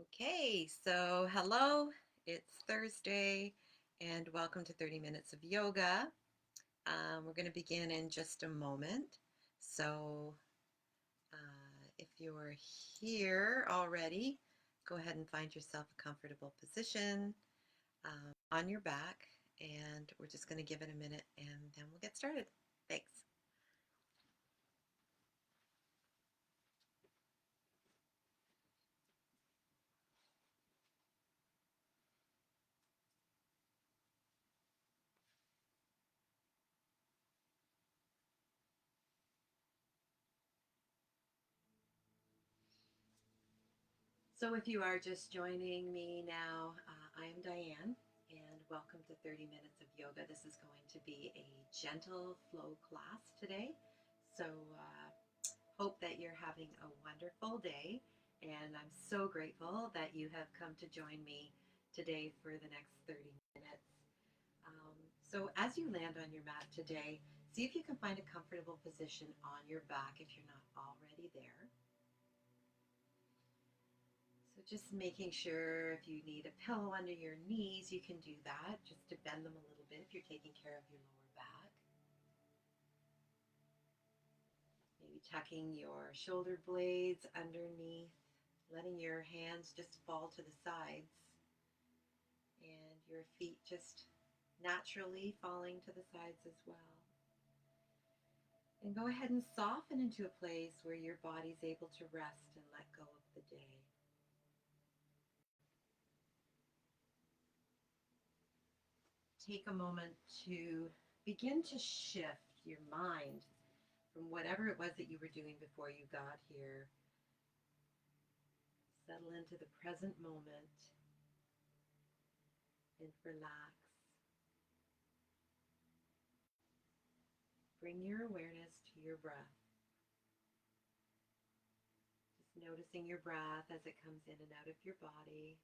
Okay, so hello, it's Thursday, and welcome to 30 Minutes of Yoga. We're going to begin in just a moment. So, if you're here already, go ahead and find yourself a comfortable position on your back, and we're just going to give it a minute and then we'll get started. Thanks. So, if you are just joining me now, I am Diane, and welcome to 30 Minutes of Yoga. This is going to be a gentle flow class today. So, hope that you're having a wonderful day, and I'm so grateful that you have come to join me today for the next 30 minutes. So, as you land on your mat today, see if you can find a comfortable position on your back if you're not already there. So just making sure if you need a pillow under your knees, you can do that just to bend them a little bit if you're taking care of your lower back. Maybe tucking your shoulder blades underneath, letting your hands just fall to the sides and your feet just naturally falling to the sides as well. And go ahead and soften into a place where your body's able to rest and let go of the day. Take a moment to begin to shift your mind from whatever it was that you were doing before you got here. Settle into the present moment and relax. Bring your awareness to your breath. Just noticing your breath as it comes in and out of your body.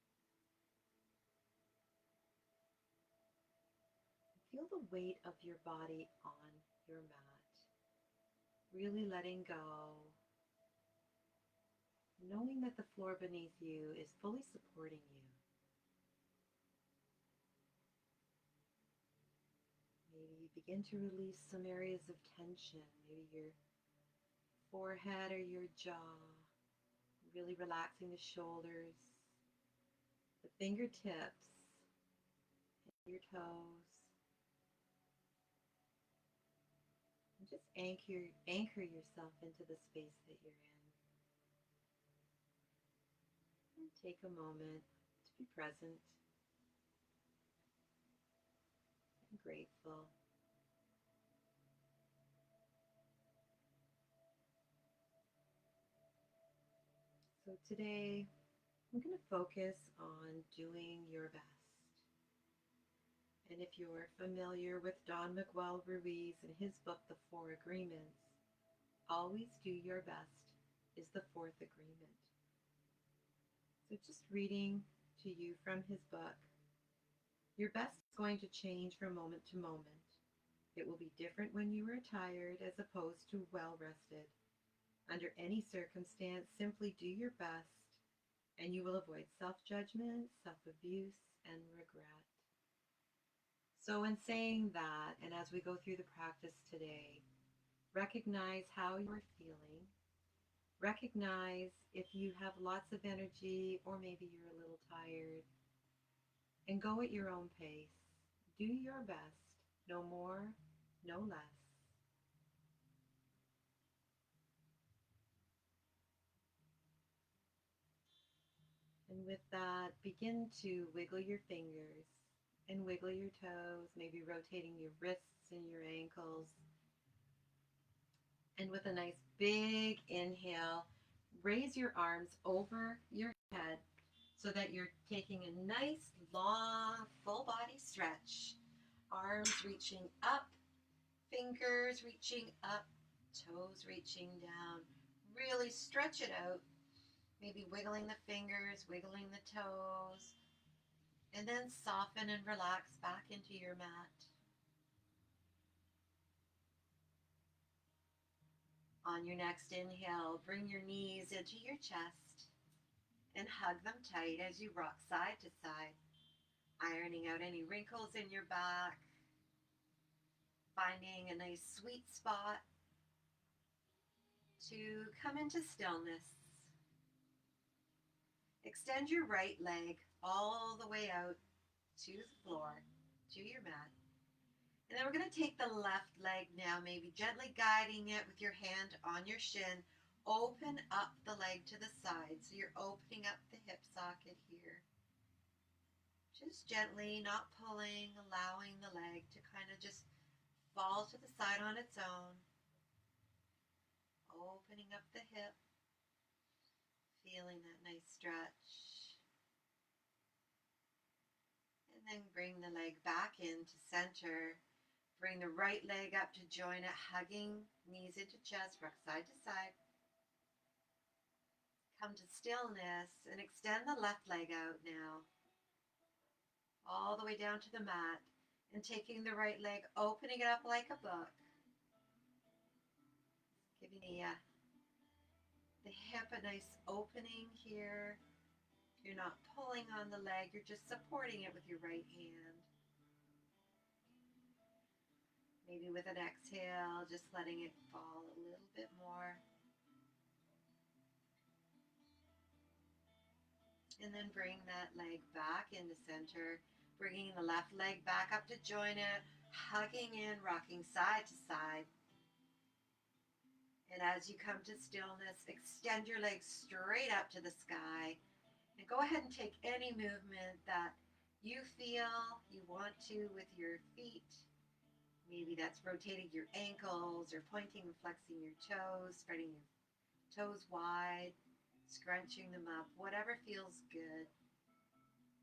Feel the weight of your body on your mat. Really letting go. Knowing that the floor beneath you is fully supporting you. Maybe you begin to release some areas of tension, maybe your forehead or your jaw, really relaxing the shoulders, the fingertips, and your toes. And just anchor yourself into the space that you're in. And take a moment to be present and grateful. So today, I'm going to focus on doing your best. And if you're familiar with Don Miguel Ruiz and his book, The Four Agreements, always do your best is the fourth agreement. So just reading to you from his book, your best is going to change from moment to moment. It will be different when you are tired as opposed to well rested. Under any circumstance, simply do your best and you will avoid self-judgment, self-abuse, and regret. So in saying that, and as we go through the practice today, recognize how you're feeling. Recognize if you have lots of energy or maybe you're a little tired. And go at your own pace. Do your best. No more, no less. And with that, begin to wiggle your fingers and wiggle your toes, maybe rotating your wrists and your ankles. And with a nice big inhale, raise your arms over your head so that you're taking a nice, long, full body stretch. Arms reaching up, fingers reaching up, toes reaching down. Really stretch it out. Maybe wiggling the fingers, wiggling the toes, and then soften and relax back into your mat. On your next inhale, bring your knees into your chest and hug them tight as you rock side to side, ironing out any wrinkles in your back, finding a nice sweet spot to come into stillness. Extend your right leg all the way out to the floor, to your mat. And then we're going to take the left leg now, maybe gently guiding it with your hand on your shin. Open up the leg to the side. So you're opening up the hip socket here. Just gently, not pulling, allowing the leg to kind of just fall to the side on its own. Opening up the hip. Feeling that nice stretch. And then bring the leg back into center. Bring the right leg up to join it, hugging knees into chest, rock side to side. Come to stillness and extend the left leg out now. All the way down to the mat. And taking the right leg, opening it up like a book. Giving the hip a nice opening here. You're not pulling on the leg, you're just supporting it with your right hand. Maybe with an exhale, just letting it fall a little bit more. And then bring that leg back into center, bringing the left leg back up to join it, hugging in, rocking side to side. And as you come to stillness, extend your legs straight up to the sky. And go ahead and take any movement that you feel you want to with your feet. Maybe that's rotating your ankles or pointing and flexing your toes, spreading your toes wide, scrunching them up, whatever feels good.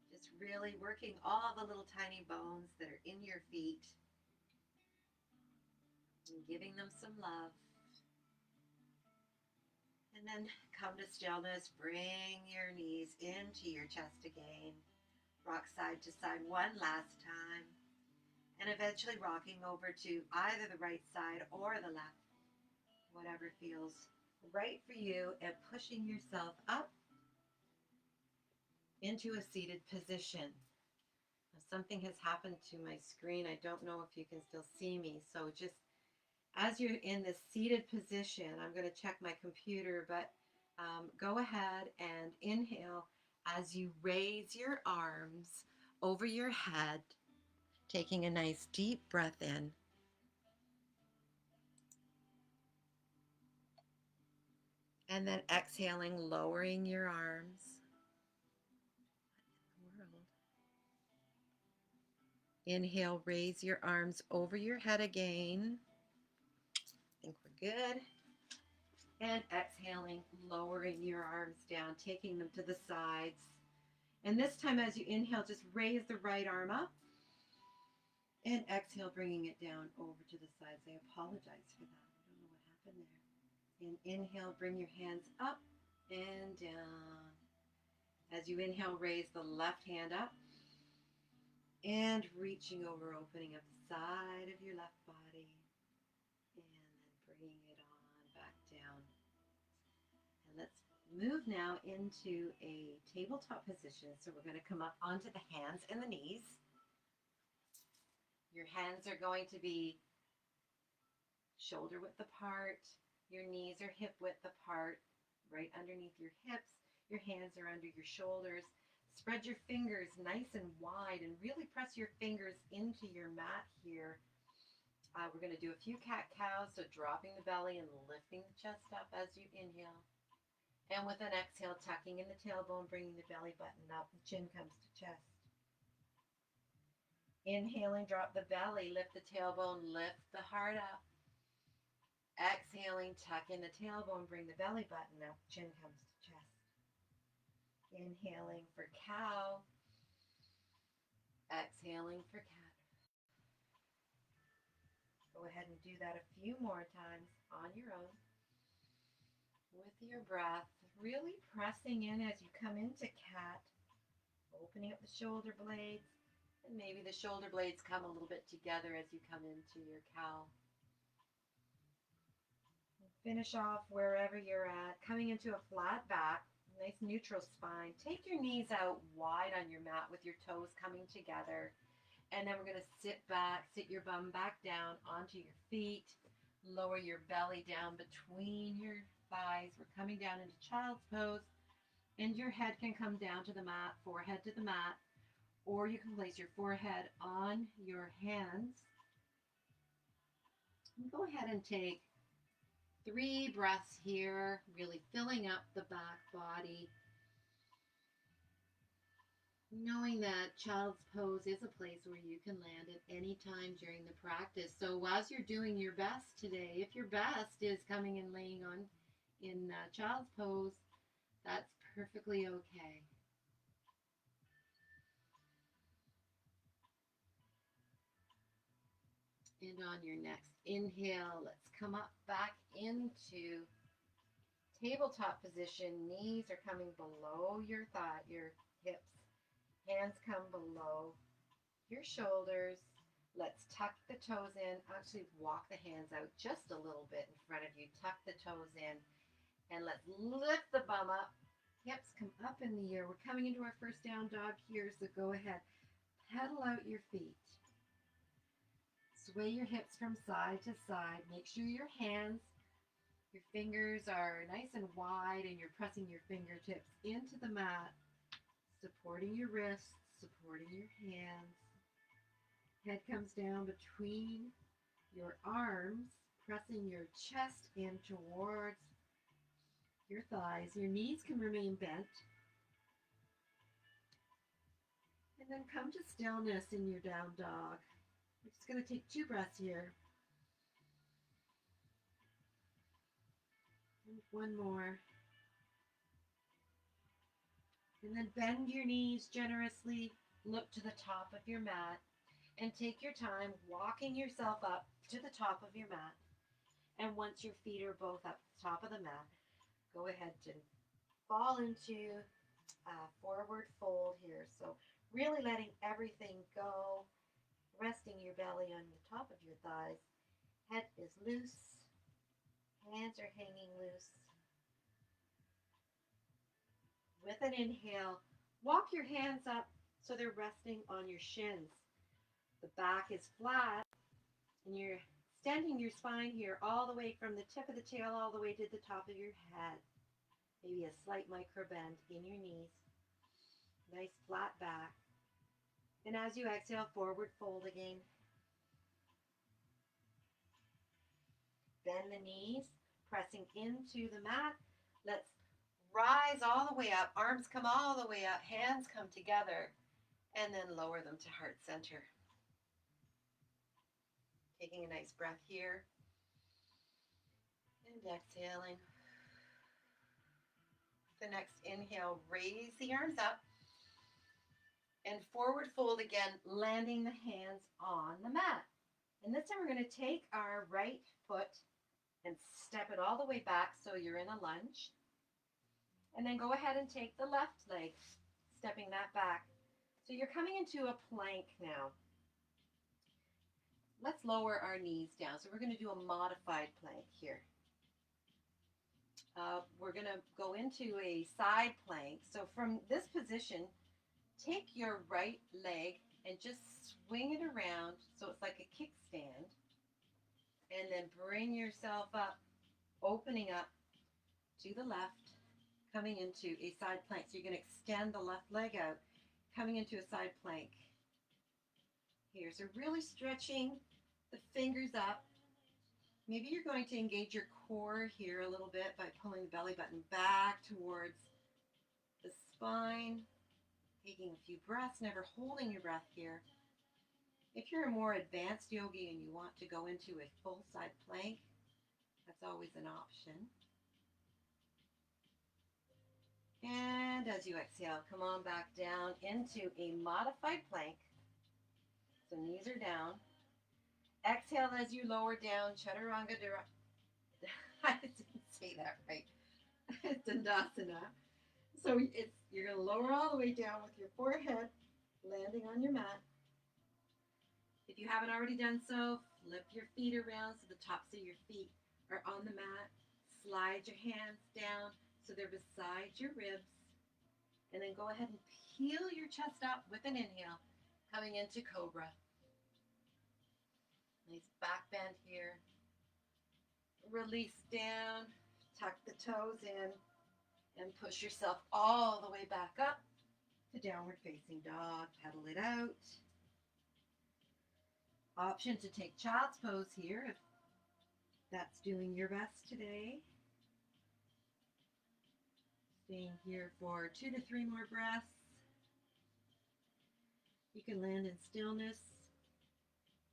Just really working all the little tiny bones that are in your feet and giving them some love. And then come to stillness, bring your knees into your chest again. Rock side to side one last time. And eventually rocking over to either the right side or the left, whatever feels right for you, and pushing yourself up into a seated position. Now, something has happened to my screen. I don't know if you can still see me, so just as you're in this seated position, I'm going to check my computer, but go ahead and inhale as you raise your arms over your head, taking a nice deep breath in. And then exhaling, lowering your arms. What in the world? Inhale, raise your arms over your head again. I think we're good. And exhaling, lowering your arms down, taking them to the sides. And this time as you inhale, just raise the right arm up. And exhale, bringing it down over to the sides. I apologize for that. I don't know what happened there. And inhale, bring your hands up and down. As you inhale, raise the left hand up. And reaching over, opening up the side of your left body. And then bringing it on back down. And let's move now into a tabletop position. So we're going to come up onto the hands and the knees. Your hands are going to be shoulder width apart. Your knees are hip width apart, right underneath your hips. Your hands are under your shoulders. Spread your fingers nice and wide and really press your fingers into your mat here. We're going to do a few cat-cows, so dropping the belly and lifting the chest up as you inhale. And with an exhale, tucking in the tailbone, bringing the belly button up, the chin comes to chest. Inhaling, drop the belly, lift the tailbone, lift the heart up. Exhaling, tuck in the tailbone, bring the belly button up, chin comes to chest. Inhaling for cow. Exhaling for cat. Go ahead and do that a few more times on your own. With your breath, really pressing in as you come into cat, opening up the shoulder blades. And maybe the shoulder blades come a little bit together as you come into your cow. Finish off wherever you're at, coming into a flat back, nice neutral spine. Take your knees out wide on your mat with your toes coming together. And then we're going to sit back, sit your bum back down onto your feet. Lower your belly down between your thighs. We're coming down into child's pose. And your head can come down to the mat, forehead to the mat. Or you can place your forehead on your hands. And go ahead and take 3 breaths here, really filling up the back body. Knowing that child's pose is a place where you can land at any time during the practice. So as you're doing your best today, if your best is coming and laying on in child's pose, that's perfectly okay. And on your next inhale, let's come up back into tabletop position. Knees are coming below your thigh, your hips. Hands come below your shoulders. Let's tuck the toes in. Actually, walk the hands out just a little bit in front of you. Tuck the toes in. And let's lift the bum up. Hips come up in the air. We're coming into our first down dog here, so go ahead. Pedal out your feet. Sway your hips from side to side. Make sure your hands, your fingers are nice and wide, and you're pressing your fingertips into the mat, supporting your wrists, supporting your hands. Head comes down between your arms, pressing your chest in towards your thighs. Your knees can remain bent. And then come to stillness in your down dog. We're just going to take 2 breaths here. And 1 more. And then bend your knees generously. Look to the top of your mat. And take your time walking yourself up to the top of your mat. And once your feet are both up to the top of the mat, go ahead and fall into forward fold here. So really letting everything go, resting your belly on the top of your thighs. Head is loose, hands are hanging loose. With an inhale, walk your hands up so they're resting on your shins. The back is flat, and you're extending your spine here all the way from the tip of the tail all the way to the top of your head. Maybe a slight micro bend in your knees. Nice flat back. And as you exhale, forward fold again. Bend the knees, pressing into the mat. Let's rise all the way up. Arms come all the way up. Hands come together. And then lower them to heart center. Taking a nice breath here. And exhaling. The next inhale, raise the arms up. And forward fold again, landing the hands on the mat. And this time we're going to take our right foot and step it all the way back so you're in a lunge. And then go ahead and take the left leg, stepping that back. So you're coming into a plank now. Let's lower our knees down. So we're going to do a modified plank here. We're going to go into a side plank. So from this position, take your right leg and just swing it around so it's like a kickstand. And then bring yourself up, opening up to the left, coming into a side plank. So you're going to extend the left leg out, coming into a side plank here. So really stretching the fingers up. Maybe you're going to engage your core here a little bit by pulling the belly button back towards the spine. Taking a few breaths, never holding your breath here. If you're a more advanced yogi and you want to go into a full side plank, that's always an option. And as you exhale, come on back down into a modified plank. So knees are down. Exhale as you lower down, chaturanga. I didn't say that right. Dandasana. So you're going to lower all the way down with your forehead landing on your mat. If you haven't already done so, flip your feet around so the tops of your feet are on the mat. Slide your hands down so they're beside your ribs. And then go ahead and peel your chest up with an inhale, coming into Cobra. Nice back bend here. Release down, tuck the toes in, and push yourself all the way back up to downward facing dog. Pedal it out. Option to take child's pose here if that's doing your best today. Staying here for 2 to 3 more breaths. You can land in stillness.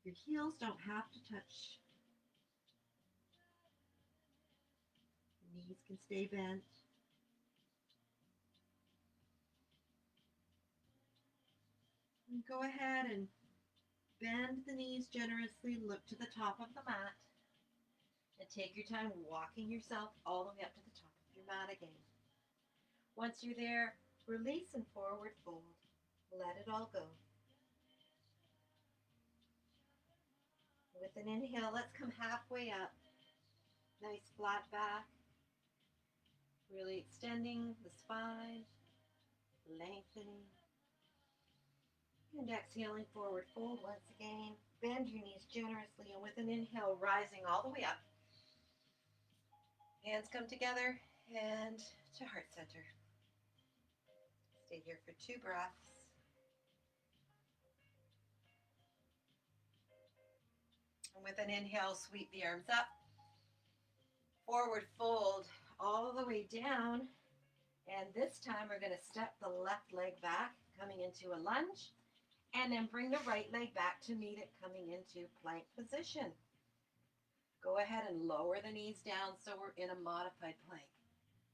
Your heels don't have to touch. Your knees can stay bent. And go ahead and bend the knees generously. Look to the top of the mat. And take your time walking yourself all the way up to the top of your mat again. Once you're there, release and forward fold. Let it all go. With an inhale, let's come halfway up. Nice flat back. Really extending the spine, lengthening. And exhaling, forward fold once again. Bend your knees generously, and with an inhale, rising all the way up. Hands come together and to heart center. Stay here for 2 breaths. And with an inhale, sweep the arms up. Forward fold all the way down. And this time we're going to step the left leg back, coming into a lunge. And then bring the right leg back to meet it, coming into plank position. Go ahead and lower the knees down so we're in a modified plank.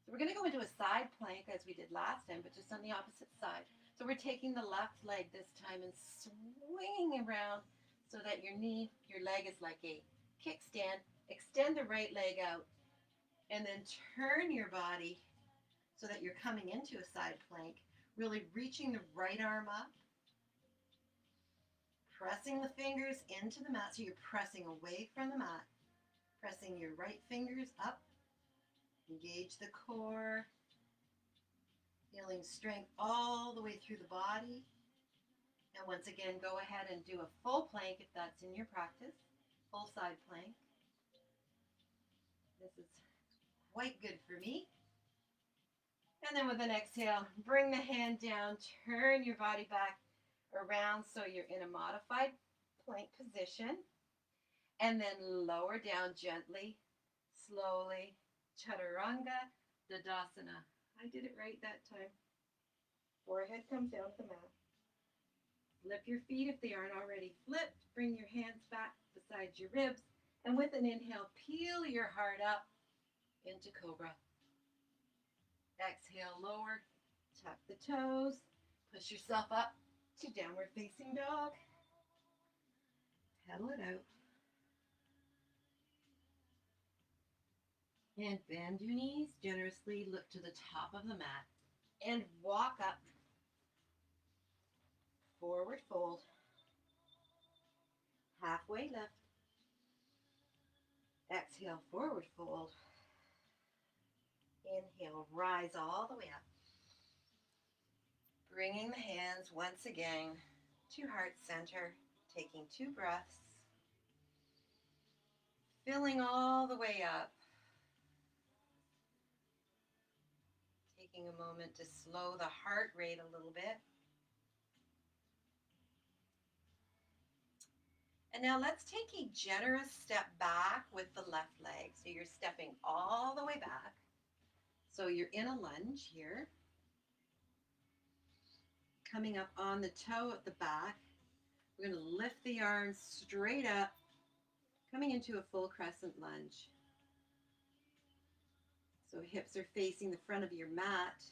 So we're going to go into a side plank as we did last time, but just on the opposite side. So we're taking the left leg this time and swinging around so that your leg is like a kickstand. Extend the right leg out and then turn your body so that you're coming into a side plank, really reaching the right arm up. Pressing the fingers into the mat, so you're pressing away from the mat. Pressing your right fingers up. Engage the core. Feeling strength all the way through the body. And once again, go ahead and do a full plank if that's in your practice. Full side plank. This is quite good for me. And then with an exhale, bring the hand down, turn your body back around so you're in a modified plank position, and then lower down gently, slowly, chaturanga dadasana. I did it right that time. Forehead comes down to the mat. Flip your feet if they aren't already flipped. Bring your hands back beside your ribs, and with an inhale, peel your heart up into cobra. Exhale, lower, tuck the toes, push yourself up to downward facing dog. Pedal it out. And bend your knees generously. Look to the top of the mat and walk up. Forward fold. Halfway lift. Exhale, forward fold. Inhale, rise all the way up. Bringing the hands once again to heart center, taking 2 breaths, filling all the way up, taking a moment to slow the heart rate a little bit. And now let's take a generous step back with the left leg. So you're stepping all the way back. So you're in a lunge here. Coming up on the toe at the back. We're going to lift the arms straight up, coming into a full crescent lunge. So hips are facing the front of your mat.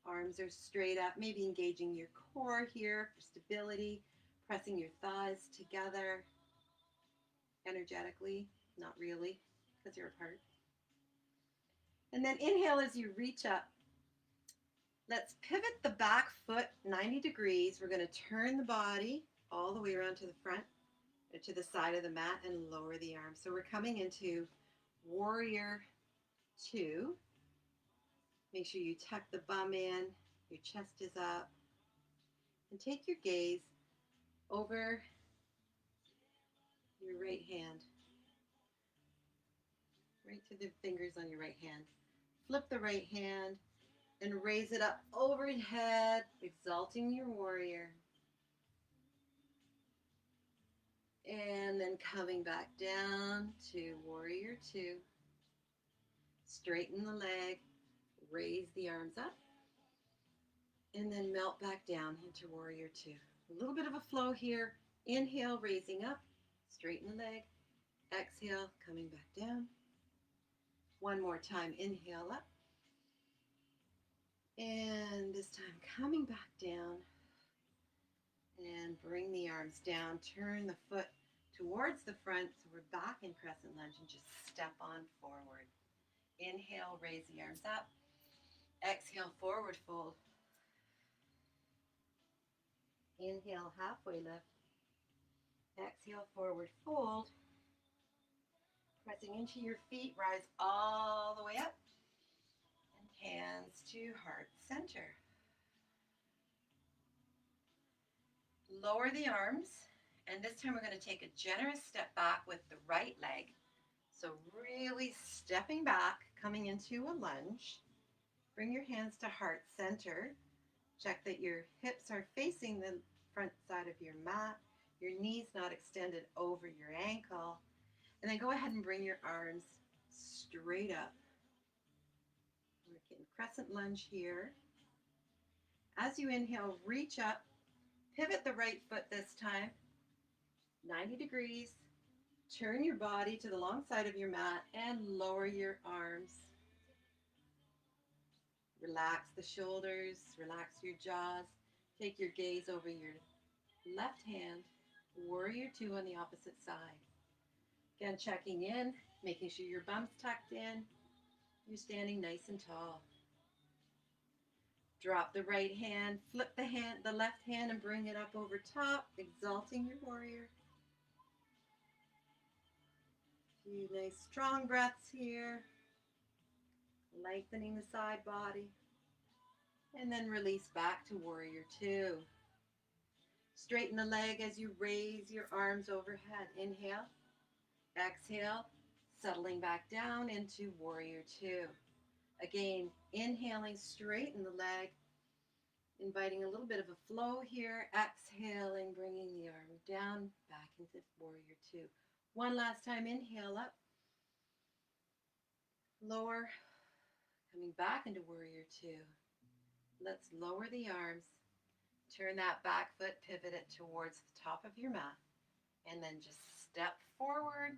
Arms are straight up, maybe engaging your core here for stability, pressing your thighs together energetically, not really, because you're apart. And then inhale as you reach up. Let's pivot the back foot 90 degrees. We're going to turn the body all the way around to the front, or to the side of the mat, and lower the arms. So we're coming into warrior 2. Make sure you tuck the bum in, your chest is up, and take your gaze over your right hand, right to the fingers on your right hand. Flip the right hand and raise it up overhead, exalting your warrior. And then coming back down to warrior two. Straighten the leg, raise the arms up, and then melt back down into warrior two. A little bit of a flow here. Inhale, raising up, straighten the leg. Exhale, coming back down. One more time, inhale up. And this time coming back down. And bring the arms down. Turn the foot towards the front so we're back in crescent lunge and just step on forward. Inhale, raise the arms up. Exhale, forward fold. Inhale, halfway lift. Exhale, forward fold. Pressing into your feet, rise all the way up. And hands to heart center. Lower the arms. And this time we're going to take a generous step back with the right leg. So really stepping back, coming into a lunge. Bring your hands to heart center. Check that your hips are facing the front side of your mat. Your knees not extended over your ankle. And then go ahead and bring your arms straight up. We're getting crescent lunge here. As you inhale, reach up. Pivot the right foot this time. 90 degrees. Turn your body to the long side of your mat and lower your arms. Relax the shoulders, relax your jaws. Take your gaze over your left hand, warrior two on the opposite side. Again, checking in, making sure your bum's tucked in. You're standing nice and tall. Drop the right hand, flip the left hand and bring it up over top, exalting your warrior. A few nice strong breaths here. Lengthening the side body. And then release back to warrior two. Straighten the leg as you raise your arms overhead. Inhale, exhale, settling back down into warrior two. Again, inhaling, straighten the leg, inviting a little bit of a flow here. Exhaling, bringing the arm down, back into warrior two. One last time, inhale up, lower, coming back into warrior two. Let's lower the arms, turn that back foot, pivot it towards the top of your mat, and then just step forward.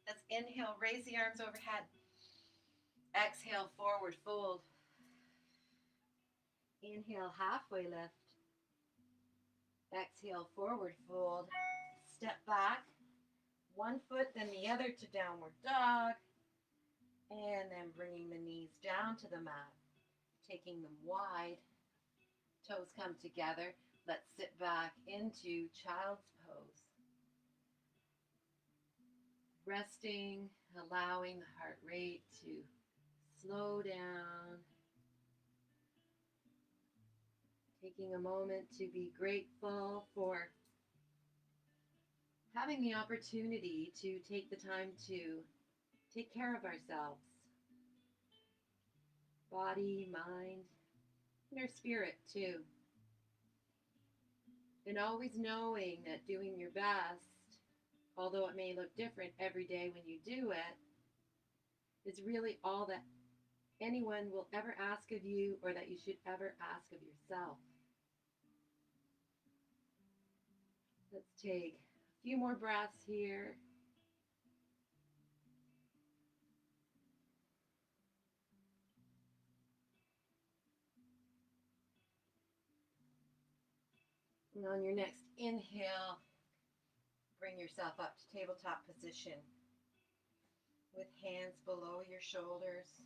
Let's inhale, raise the arms overhead. Exhale, forward fold. Inhale, halfway lift. Exhale, forward fold. Step back, one foot, then the other to downward dog. And then bringing the knees down to the mat, taking them wide. Toes come together. Let's sit back into child's pose. Resting, allowing the heart rate to slow down. Taking a moment to be grateful for having the opportunity to take the time to take care of ourselves. Body, mind, and our spirit too. And always knowing that doing your best, although it may look different every day when you do it, is really all that anyone will ever ask of you or that you should ever ask of yourself. Let's take a few more breaths here. And on your next inhale, bring yourself up to tabletop position with hands below your shoulders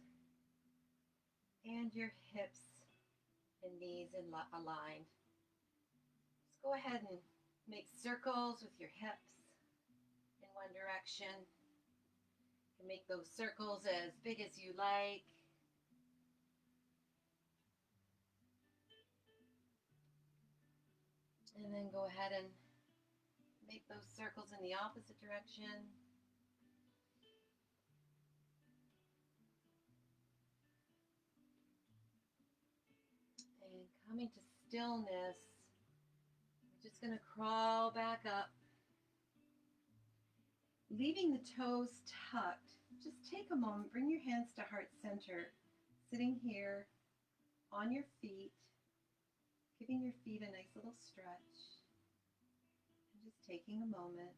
and your hips and knees aligned. Just go ahead and make circles with your hips in one direction. You can make those circles as big as you like. And then go ahead and make those circles in the opposite direction. And coming to stillness, we're just going to crawl back up, leaving the toes tucked. Just take a moment, bring your hands to heart center, sitting here on your feet, giving your feet a nice little stretch, and just taking a moment.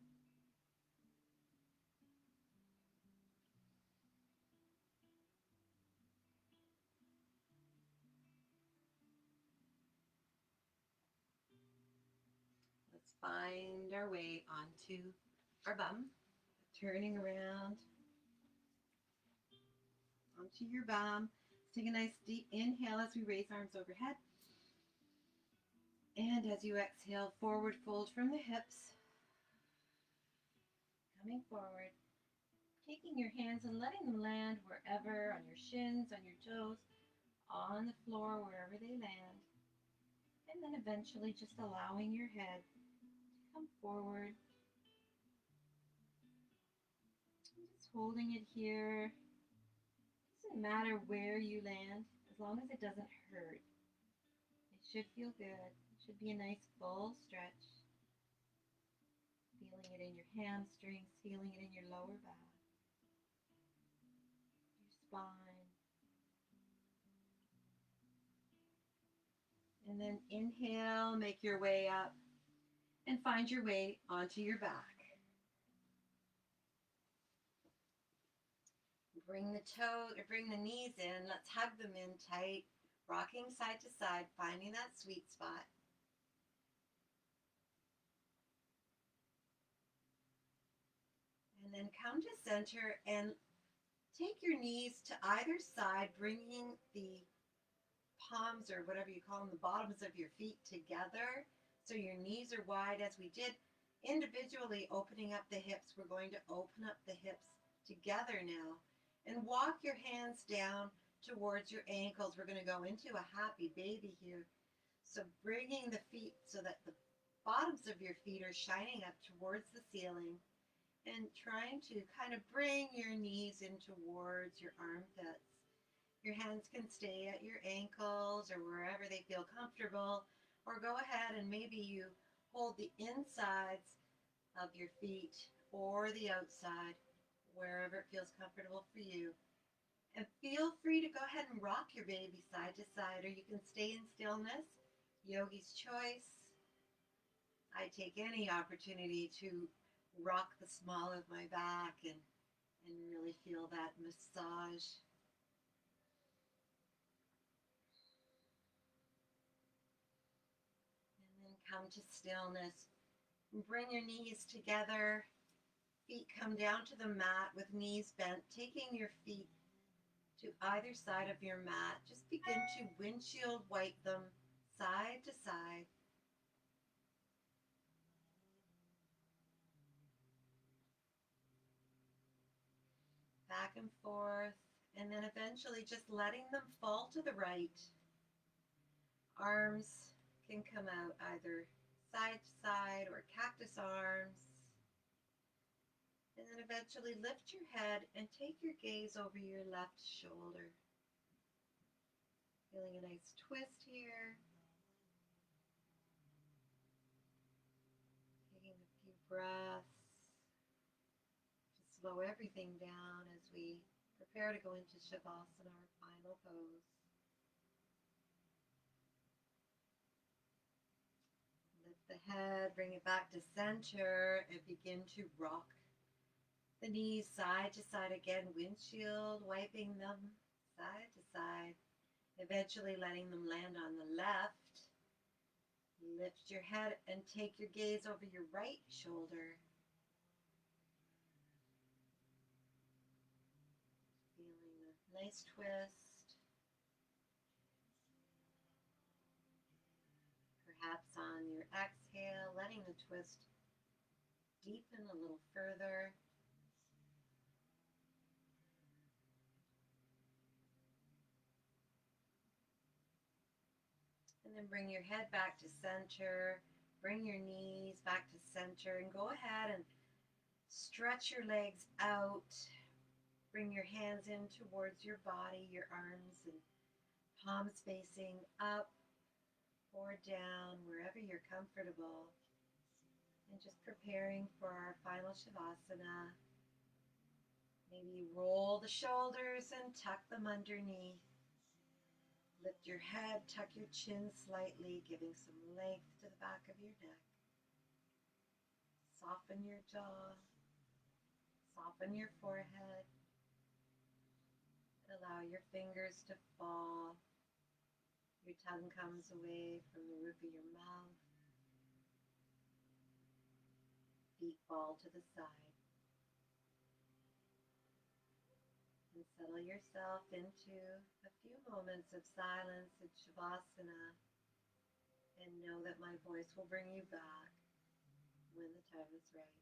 Let's find our way onto our bum, turning around onto your bum. Let's take a nice deep inhale as we raise arms overhead. And as you exhale, forward fold from the hips, coming forward, taking your hands and letting them land wherever, on your shins, on your toes, on the floor, wherever they land. And then eventually just allowing your head to come forward. Just holding it here. Doesn't matter where you land, as long as it doesn't hurt. It should feel good. It should be a nice full stretch. Feeling it in your hamstrings, feeling it in your lower back, your spine. And then inhale, make your way up and find your way onto your back. Bring the knees in. Let's hug them in tight, rocking side to side, finding that sweet spot. And then come to center and take your knees to either side, bringing the palms, or whatever you call them, the bottoms of your feet together. So your knees are wide as we did individually opening up the hips. We're going to open up the hips together now. And walk your hands down towards your ankles. We're going to go into a happy baby here. So bringing the feet so that the bottoms of your feet are shining up towards the ceiling, and trying to kind of bring your knees in towards your armpits. Your hands can stay at your ankles or wherever they feel comfortable, or go ahead and maybe you hold the insides of your feet or the outside, wherever it feels comfortable for you. And feel free to go ahead and rock your baby side to side, or you can stay in stillness. Yogi's choice. I take any opportunity to rock the small of my back and really feel that massage. And then come to stillness. Bring your knees together. Feet come down to the mat with knees bent, taking your feet to either side of your mat. Just begin to windshield wipe them side to side. Back and forth, and then eventually just letting them fall to the right. Arms can come out either side to side or cactus arms. And then eventually lift your head and take your gaze over your left shoulder. Feeling a nice twist here. Taking a few breaths to slow everything down as we prepare to go into Shavasana, our final pose. Lift the head, bring it back to center, and begin to rock the knees side to side again, windshield wiping them side to side, eventually letting them land on the left. Lift your head and take your gaze over your right shoulder. Feeling a nice twist. Perhaps on your exhale, letting the twist deepen a little further. And then bring your head back to center. Bring your knees back to center and go ahead and stretch your legs out. Bring your hands in towards your body, your arms and palms facing up or down, wherever you're comfortable. And just preparing for our final Shavasana. Maybe roll the shoulders and tuck them underneath. Lift your head, tuck your chin slightly, giving some length to the back of your neck. Soften your jaw, soften your forehead. Allow your fingers to fall. Your tongue comes away from the roof of your mouth. Feet fall to the side. And settle yourself into a few moments of silence in Shavasana, and know that my voice will bring you back when the time is right.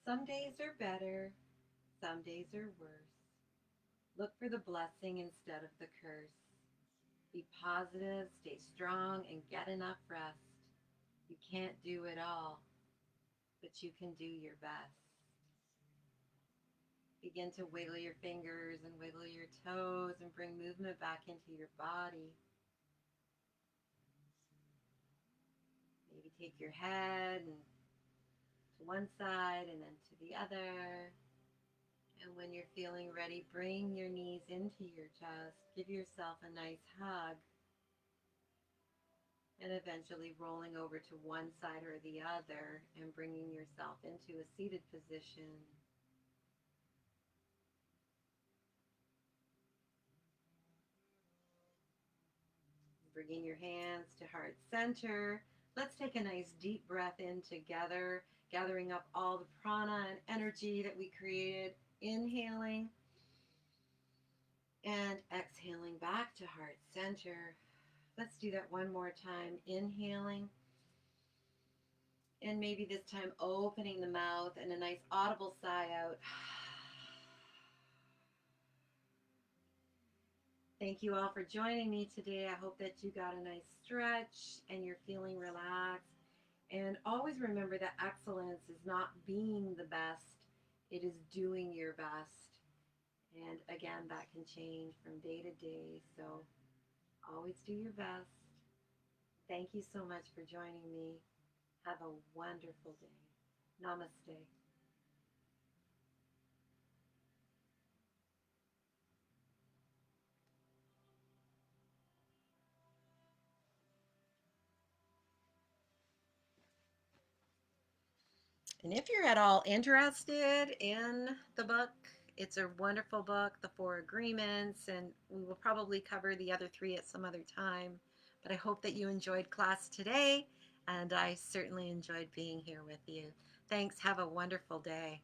Some days are better, some days are worse. Look for the blessing instead of the curse. Be positive, stay strong, and get enough rest. You can't do it all, but you can do your best. Begin to wiggle your fingers and wiggle your toes and bring movement back into your body. Maybe take your head and to one side and then to the other. And when you're feeling ready, bring your knees into your chest. Give yourself a nice hug. And eventually rolling over to one side or the other and bringing yourself into a seated position. Bringing your hands to heart center. Let's take a nice deep breath in together, gathering up all the prana and energy that we created. Inhaling and exhaling back to heart center. Let's do that one more time. Inhaling. And maybe this time opening the mouth and a nice audible sigh out. Thank you all for joining me today. I hope that you got a nice stretch and you're feeling relaxed. And always remember that excellence is not being the best, it is doing your best. And again, that can change from day to day. So always do your best. Thank you so much for joining me. Have a wonderful day. Namaste. And if you're at all interested in the book, it's a wonderful book, The Four Agreements, and we will probably cover the other three at some other time. But I hope that you enjoyed class today, and I certainly enjoyed being here with you. Thanks. Have a wonderful day.